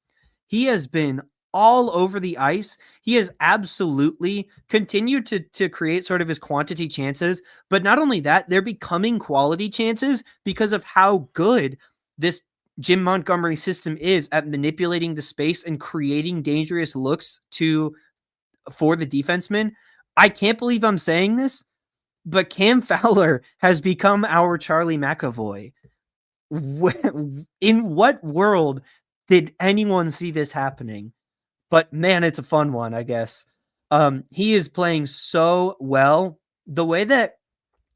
He has been all over the ice. He has absolutely continued to create sort of his quantity chances, but not only that, they're becoming quality chances because of how good this Jim Montgomery system is at manipulating the space and creating dangerous looks for the defenseman. I can't believe I'm saying this, but Cam Fowler has become our Charlie McAvoy. In what world did anyone see this happening? But man, it's a fun one, I guess. He is playing so well. The way that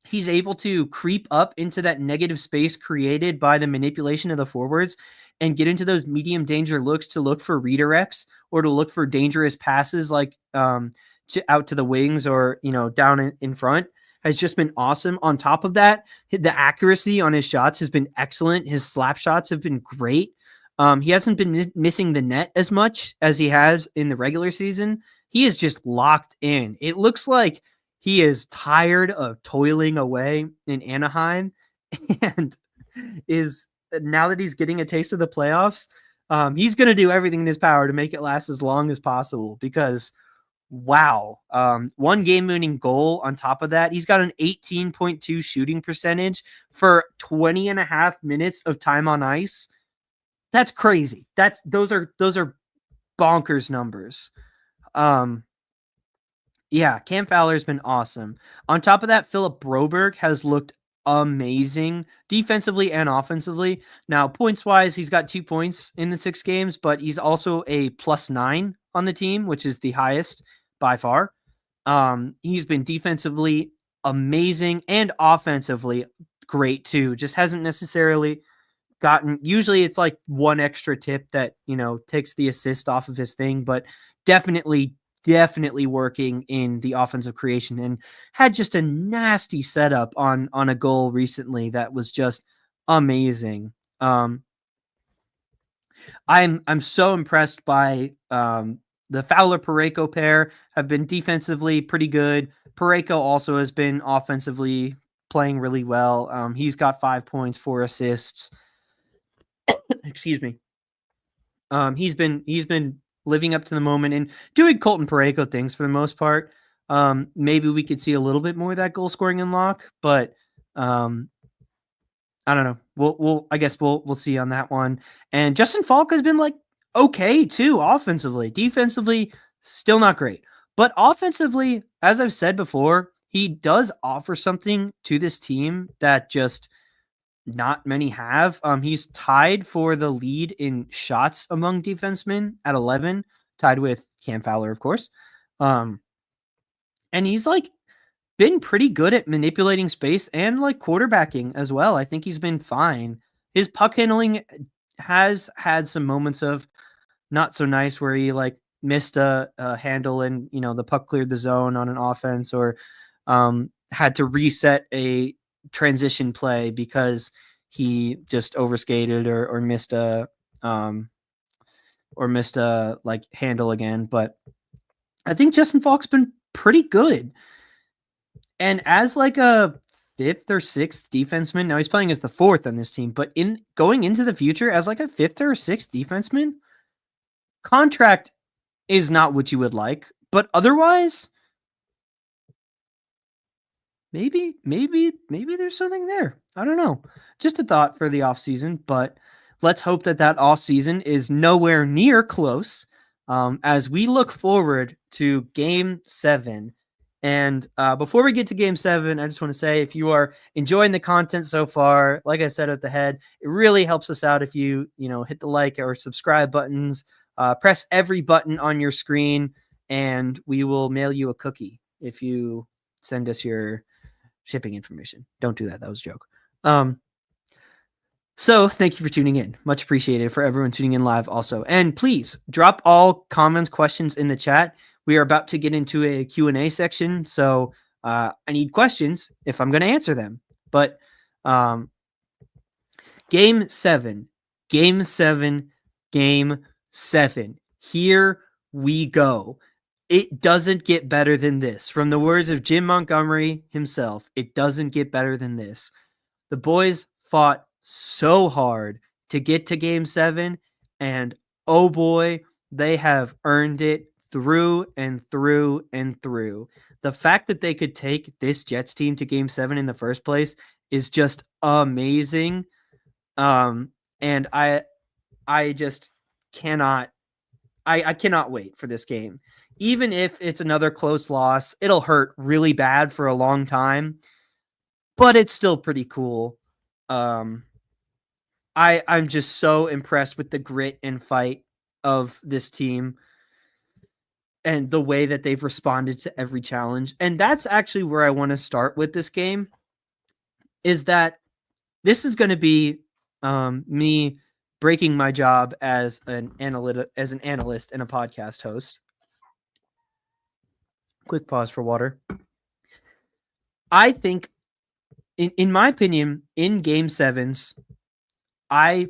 he's able to creep up into that negative space created by the manipulation of the forwards and get into those medium danger looks to look for redirects or to look for dangerous passes like out to the wings or, down in front has just been awesome. On top of that, the accuracy on his shots has been excellent. His slap shots have been great. He hasn't been missing the net as much as he has in the regular season. He is just locked in. It looks like he is tired of toiling away in Anaheim and is now that he's getting a taste of the playoffs, he's going to do everything in his power to make it last as long as possible because wow. 1 game-winning goal on top of that. He's got an 18.2 shooting percentage for 20 and a half minutes of time on ice. That's crazy. Those are bonkers numbers. Yeah, Cam Fowler's been awesome. On top of that, Philip Broberg has looked amazing defensively and offensively. Now, points-wise, he's got 2 points in the 6 games, but he's also a +9 on the team, which is the highest by far. He's been defensively amazing and offensively great too. Just hasn't necessarily usually it's like 1 extra tip that, takes the assist off of his thing, but definitely working in the offensive creation and had just a nasty setup on a goal recently that was just amazing. I'm so impressed by the Fowler-Parayko pair have been defensively pretty good. Parayko also has been offensively playing really well. He's got 5 points, 4 assists. Excuse me. He's been living up to the moment and doing Colton Parayko things for the most part. Maybe we could see a little bit more of that goal scoring unlock, but I don't know. I guess we'll see on that one. And Justin Falk has been like okay too offensively. Defensively, still not great. But offensively, as I've said before, he does offer something to this team that just not many have. He's tied for the lead in shots among defensemen at 11, tied with Cam Fowler, of course. And he's like been pretty good at manipulating space and like quarterbacking as well. I think he's been fine. His puck handling has had some moments of not so nice where he like missed a handle and, the puck cleared the zone on an offense or had to reset a transition play because he just overskated or missed a like handle again. But I think Justin Falk's been pretty good. And as like a 5th or 6th defenseman, now he's playing as the 4th on this team, but in going into the future as like a 5th or 6th defenseman, contract is not what you would like, but otherwise, maybe there's something there. I don't know. Just a thought for the offseason, but let's hope that offseason is nowhere near close as we look forward to Game 7. And before we get to Game 7, I just want to say if you are enjoying the content so far, like I said at the head, it really helps us out if you hit the like or subscribe buttons. Press every button on your screen, and we will mail you a cookie if you send us your shipping information. Don't do that. That was a joke. So thank you for tuning in. Much appreciated for everyone tuning in live also. And please drop all comments, questions in the chat. We are about to get into a Q&A section. So I need questions if I'm going to answer them. But Game 7. Here we go. It doesn't get better than this. From the words of Jim Montgomery himself, it doesn't get better than this. The boys fought so hard to get to Game 7, and oh boy, they have earned it through and through and through. The fact that they could take this Jets team to Game 7 in the first place is just amazing. And I just cannot I cannot wait for this game. Even if it's another close loss, it'll hurt really bad for a long time, but it's still pretty cool. I'm just so impressed with the grit and fight of this team and the way that they've responded to every challenge. And that's actually where I want to start with this game, is that this is going to be me breaking my job as an analyst and a podcast host. Quick pause for water. I think, in my opinion, in Game 7s, I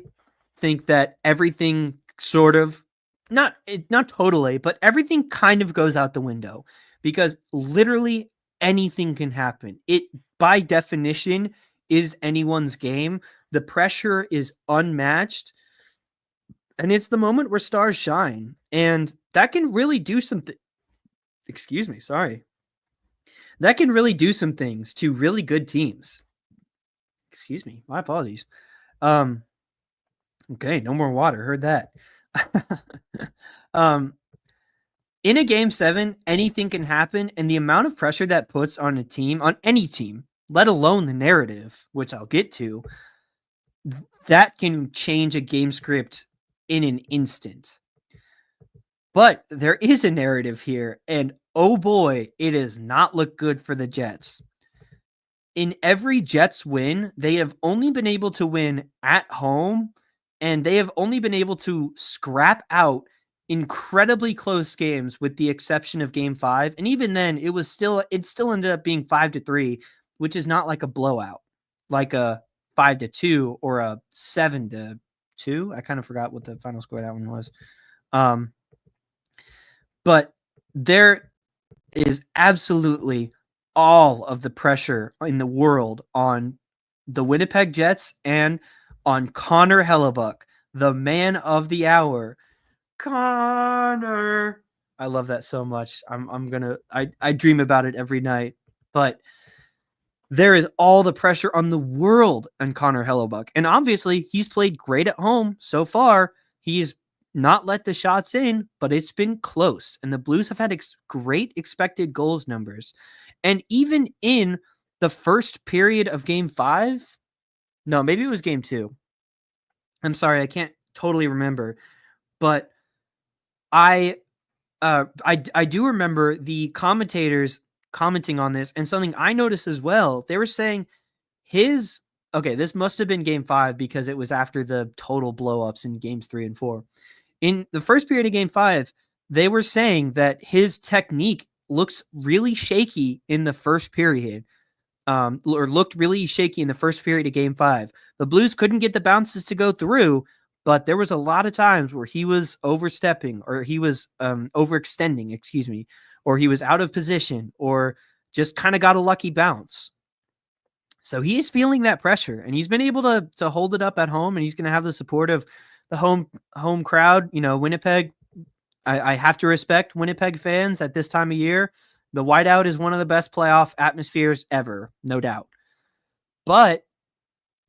think that everything sort of, not totally, but everything kind of goes out the window, because literally anything can happen. It, by definition, is anyone's game. The pressure is unmatched, and it's the moment where stars shine, and that can really do something. Excuse me, sorry. That can really do some things to really good teams. Excuse me, my apologies. Okay, no more water. Heard that. In a Game 7, anything can happen, and the amount of pressure that puts on a team, on any team, let alone the narrative, which I'll get to, that can change a game script in an instant. But there is a narrative here, and oh boy, it does not look good for the Jets. In every Jets win, they have only been able to win at home, and they have only been able to scrap out incredibly close games, with the exception of Game 5. And even then, it still ended up being 5-3, which is not like a blowout, like a 5-2 or a 7-2. I kind of forgot what the final score of that one was. But there is absolutely all of the pressure in the world on the Winnipeg Jets and on Connor Hellebuck, the man of the hour. Connor. I love that so much. I dream about it every night. But there is all the pressure on the world on Connor Hellebuck. And obviously, he's played great at home so far. He's not let the shots in, but it's been close. And the Blues have had great expected goals numbers. And even in the first period of Game 5, no, maybe it was Game 2. I'm sorry, I can't totally remember. But I do remember the commentators commenting on this, and something I noticed as well. They were saying this must have been Game 5, because it was after the total blow-ups in Games 3 and 4. In the first period of Game 5, they were saying that his technique looks really shaky in the first period, or looked really shaky in the first period of Game 5. The Blues couldn't get the bounces to go through, but there was a lot of times where he was overstepping, or he was overextending, or he was out of position, or just kind of got a lucky bounce. So he's feeling that pressure, and he's been able to hold it up at home, and he's going to have the support of the home crowd. Winnipeg, I have to respect Winnipeg fans at this time of year. The whiteout is one of the best playoff atmospheres ever, no doubt. But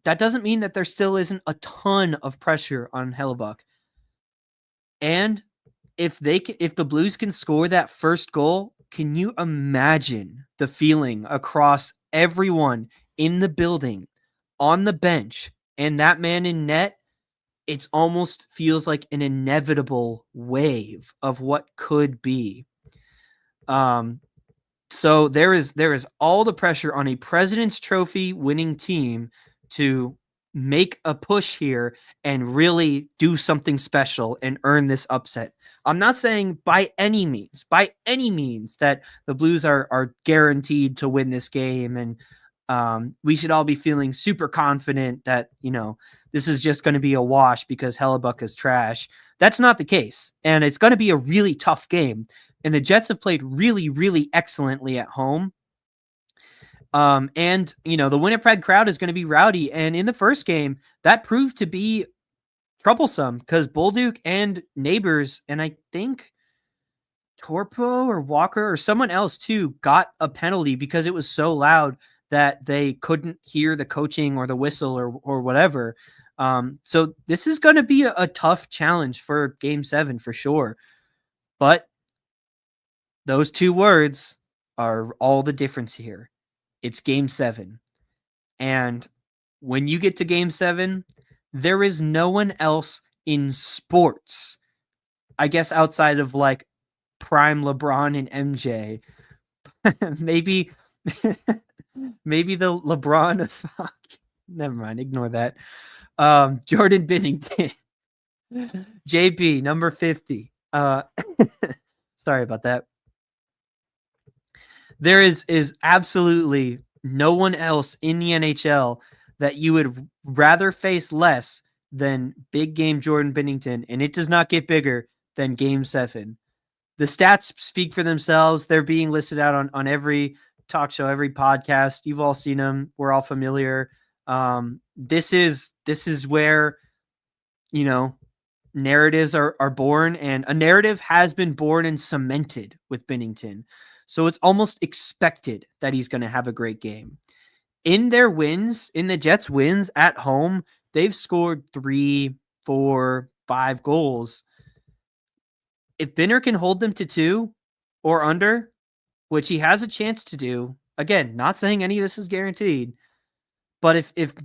that doesn't mean that there still isn't a ton of pressure on Hellebuck. And if the Blues can score that first goal, can you imagine the feeling across everyone in the building, on the bench, and that man in net? It almost feels like an inevitable wave of what could be. So there is all the pressure on a President's Trophy winning team to make a push here and really do something special and earn this upset. I'm not saying by any means that the Blues are guaranteed to win this game, and we should all be feeling super confident that, this is just going to be a wash because Hellebuck is trash. That's not the case. And it's going to be a really tough game. And the Jets have played really, really excellently at home. And, the Winnipeg crowd is going to be rowdy. And in the first game, that proved to be troublesome because Bolduc and Neighbors, and I think Torpo or Walker or someone else too, got a penalty because it was so loud that they couldn't hear the coaching or the whistle or whatever. So this is going to be a tough challenge for Game 7 for sure. But those two words are all the difference here. It's Game 7. And when you get to Game 7, there is no one else in sports, I guess, outside of like prime LeBron and MJ. maybe maybe the LeBron of never mind, ignore that. Jordan Binnington. JB, number 50. Sorry about that. There is absolutely no one else in the NHL that you would rather face less than big game Jordan Binnington, and it does not get bigger than Game 7. The stats speak for themselves. They're being listed out on every talk show, every podcast. You've all seen them. We're all familiar. This is where, narratives are born, and a narrative has been born and cemented with Binnington. So it's almost expected that he's going to have a great game. In their wins, in the Jets' wins at home, they've scored 3, 4, 5 goals. If Binner can hold them to 2 or under, which he has a chance to do, again, not saying any of this is guaranteed, but if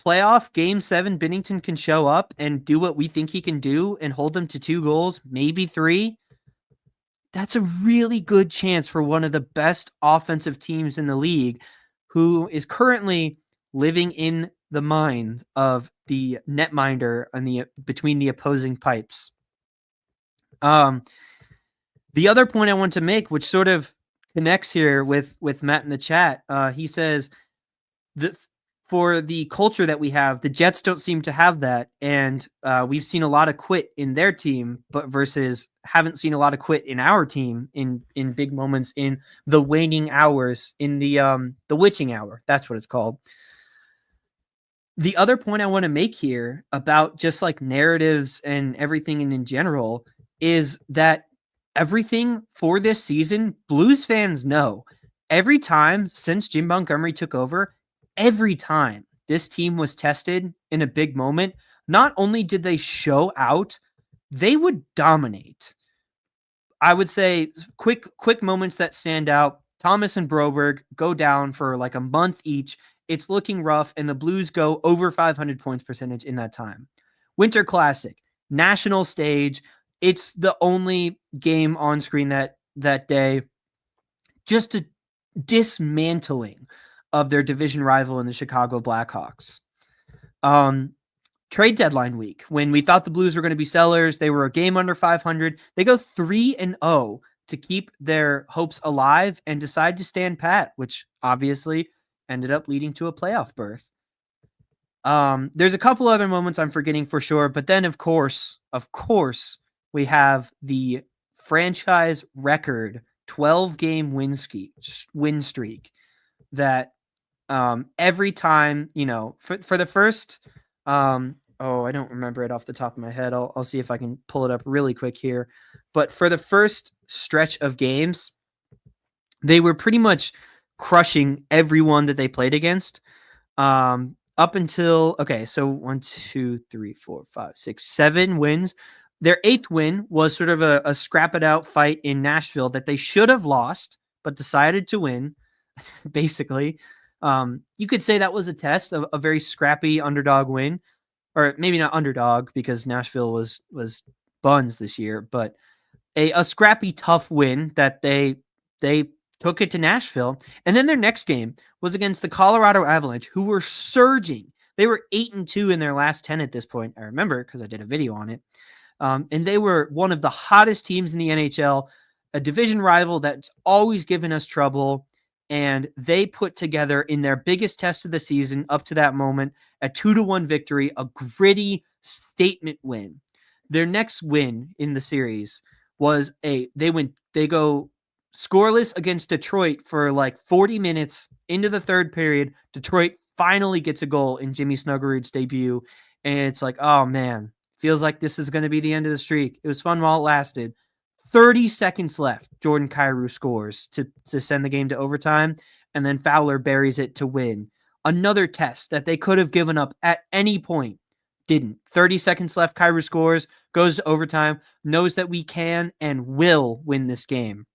playoff Game 7 Binnington can show up and do what we think he can do and hold them to 2 goals, maybe 3, that's a really good chance for one of the best offensive teams in the league, who is currently living in the mind of the netminder between the opposing pipes. The other point I want to make, which sort of connects here with Matt in the chat, he says that for the culture that we have, the Jets don't seem to have that. And we've seen a lot of quit in their team, but versus haven't seen a lot of quit in our team in big moments, in the waning hours, in the witching hour. That's what it's called. The other point I want to make here about just like narratives and everything in general is that everything for this season, Blues fans know every time since Jim Montgomery took over, every time this team was tested in a big moment, not only did they show out, they would dominate. I would say quick moments that stand out. Thomas and Broberg go down for like a month each. It's looking rough, and the Blues go over 500 points percentage in that time. Winter Classic, national stage. It's the only game on screen that day. Just a dismantling of their division rival in the Chicago Blackhawks. Trade deadline week, when we thought the Blues were going to be sellers, they were a game under 500. They go 3-0 to keep their hopes alive and decide to stand pat, which obviously ended up leading to a playoff berth. There's a couple other moments I'm forgetting for sure, but then of course, we have the franchise record 12-game win streak that every time, for the first, I don't remember it off the top of my head. I'll see if I can pull it up really quick here. But for the first stretch of games, they were pretty much crushing everyone that they played against. Up until, so 1, 2, 3, 4, 5, 6, 7 wins. Their 8th win was sort of a scrap it out fight in Nashville that they should have lost, but decided to win, basically. You could say that was a test of a very scrappy underdog win, or maybe not underdog because Nashville was buns this year, but a scrappy, tough win that they took it to Nashville. And then their next game was against the Colorado Avalanche, who were surging. They were 8-2 in their last 10 at this point. I remember because I did a video on it. And they were one of the hottest teams in the NHL, a division rival that's always given us trouble. And they put together in their biggest test of the season up to that moment, a 2-1 victory, a gritty statement win. Their next win in the series was they go scoreless against Detroit for like 40 minutes into the third period. Detroit finally gets a goal in Jimmy Snuggerud's debut. And it's like, oh man, feels like this is going to be the end of the streak. It was fun while it lasted. 30 seconds left. Jordan Kyrou scores to send the game to overtime. And then Fowler buries it to win. Another test that they could have given up at any point. Didn't. 30 seconds left. Kyrou scores, goes to overtime, knows that we can and will win this game.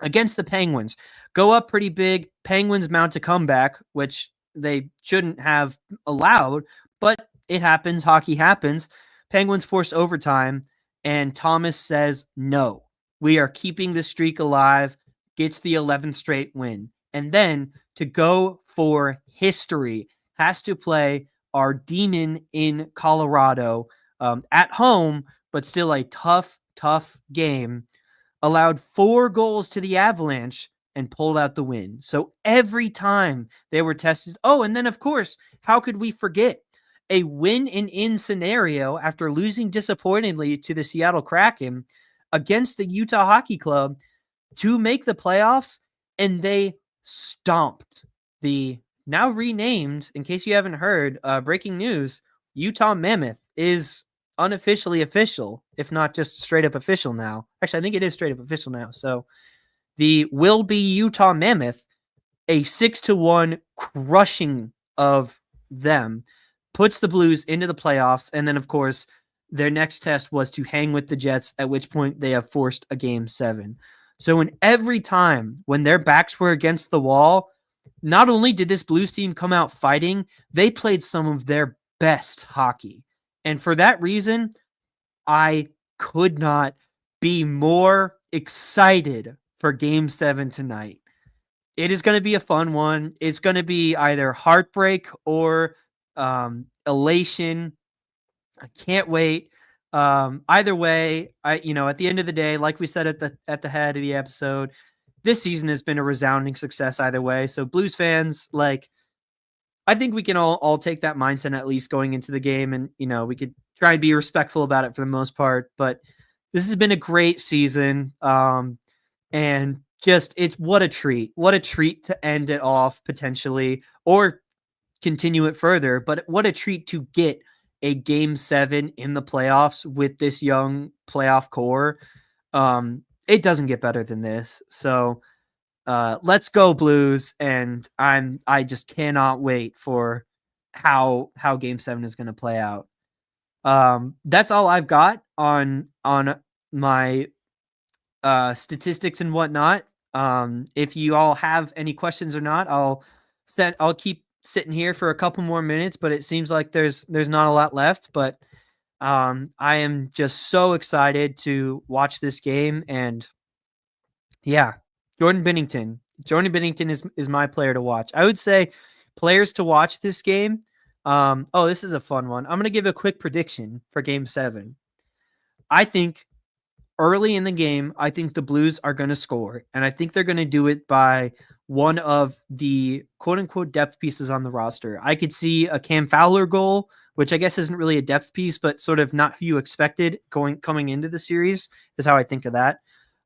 Against the Penguins, go up pretty big. Penguins mount a comeback, which they shouldn't have allowed, but it happens. Hockey happens. Penguins force overtime, and Thomas says, no, we are keeping the streak alive, gets the 11th straight win. And then to go for history, has to play our demon in Colorado at home, but still a tough game. Allowed 4 goals to the Avalanche and pulled out the win. So every time they were tested. Oh, and then of course, how could we forget a win and in scenario after losing disappointingly to the Seattle Kraken against the Utah Hockey Club to make the playoffs, and they stomped the now renamed, in case you haven't heard, breaking news, Utah Mammoth is unofficially official, if not just straight up official now. Actually, I think it is straight up official now. So the will be Utah Mammoth, a 6-1 crushing of them, puts the Blues into the playoffs. And then, of course, their next test was to hang with the Jets, at which point they have forced a Game 7. So in every time when their backs were against the wall, not only did this Blues team come out fighting, they played some of their best hockey. And for that reason, I could not be more excited for Game 7 tonight. It is going to be a fun one. It's going to be either heartbreak or elation. I can't wait. Either way, at the end of the day, like we said at the head of the episode, this season has been a resounding success either way. So Blues fans, I think we can all take that mindset at least going into the game, and we could try and be respectful about it for the most part. But this has been a great season, and just what a treat to end it off potentially, or continue it further. But what a treat to get a Game 7 in the playoffs with this young playoff core. It doesn't get better than this. So let's go Blues, and I just cannot wait for how Game 7 is going to play out. That's all I've got on my statistics and whatnot. If you all have any questions or not, I'll keep sitting here for a couple more minutes, but it seems like there's not a lot left. But I am just so excited to watch this game, and yeah, Jordan Binnington is my player to watch. I would say players to watch this game. This is a fun one. I'm going to give a quick prediction for Game 7. I think early in the game, I think the Blues are going to score, and I think they're going to do it by one of the quote-unquote depth pieces on the roster. I could see a Cam Fowler goal, which I guess isn't really a depth piece, but sort of not who you expected coming into the series is how I think of that.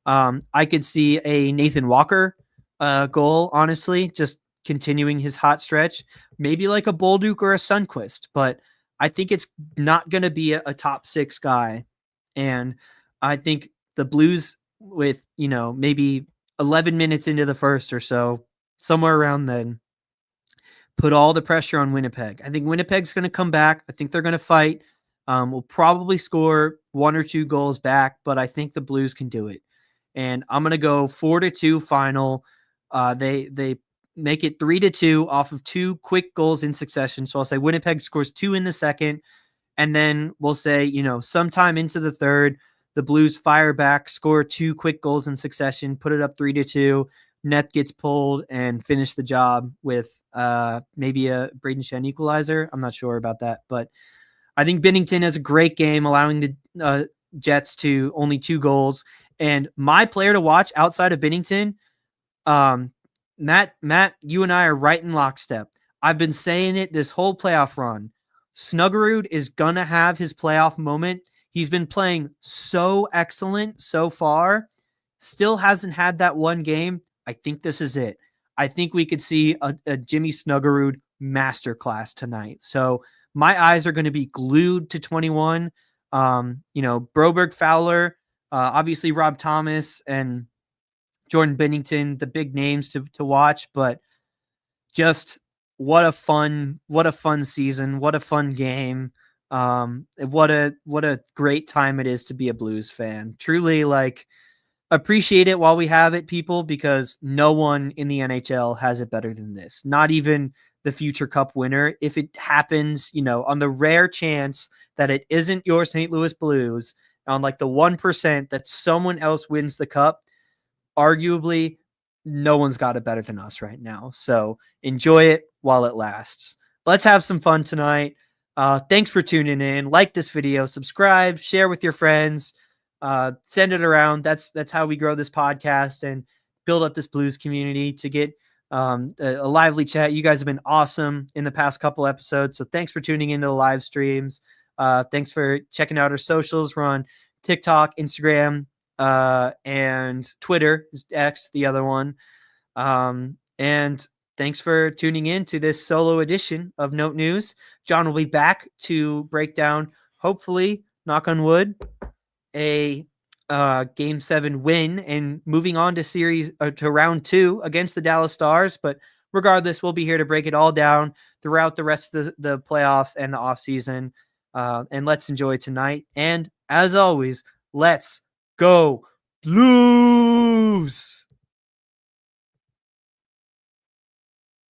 I could see a Nathan Walker goal, honestly, just continuing his hot stretch. Maybe like a Bolduc or a Sundqvist, but I think it's not going to be a top 6 guy. And I think the Blues with, maybe 11 minutes into the first or so, somewhere around then, put all the pressure on Winnipeg. I think Winnipeg's going to come back. I think they're going to fight. We'll probably score 1 or 2 goals back, but I think the Blues can do it. And I'm going to go 4-2 final. They make it 3-2 off of 2 quick goals in succession. So I'll say Winnipeg scores 2 in the second. And then we'll say, sometime into the third, the Blues fire back, score 2 quick goals in succession, put it up 3-2. Net gets pulled and finish the job with maybe a Braden Shen equalizer. I'm not sure about that, but I think Binnington has a great game, allowing the Jets to only 2 goals. And my player to watch outside of Binnington, Matt, you and I are right in lockstep. I've been saying it this whole playoff run. Snuggerud is going to have his playoff moment. He's been playing so excellent so far. still hasn't had that one game. I think this is it. I think we could see a Jimmy Snuggerud masterclass tonight. So my eyes are going to be glued to 21. Broberg, Fowler, obviously Rob Thomas and Jordan Bennington, the big names to watch, but just what a fun season, what a fun game. What a great time it is to be a Blues fan. Truly, like, appreciate it while we have it, people, because no one in the NHL has it better than this. Not even the future cup winner. If it happens, on the rare chance that it isn't your St. Louis Blues, on like the 1% that someone else wins the cup, arguably no one's got it better than us right now. So enjoy it while it lasts. Let's have some fun tonight. Thanks for tuning in. Like this video, subscribe, share with your friends, send it around. That's how we grow this podcast and build up this Blues community to get a lively chat. You guys have been awesome in the past couple episodes. So thanks for tuning into the live streams. Thanks for checking out our socials. We're on TikTok, Instagram, and Twitter is X, the other one. And thanks for tuning in to this solo edition of Note News. John will be back to break down, hopefully, knock on wood, a Game 7 win and moving on to round 2 against the Dallas Stars. But regardless, we'll be here to break it all down throughout the rest of the playoffs and the offseason. And let's enjoy tonight. And as always, let's go Blues!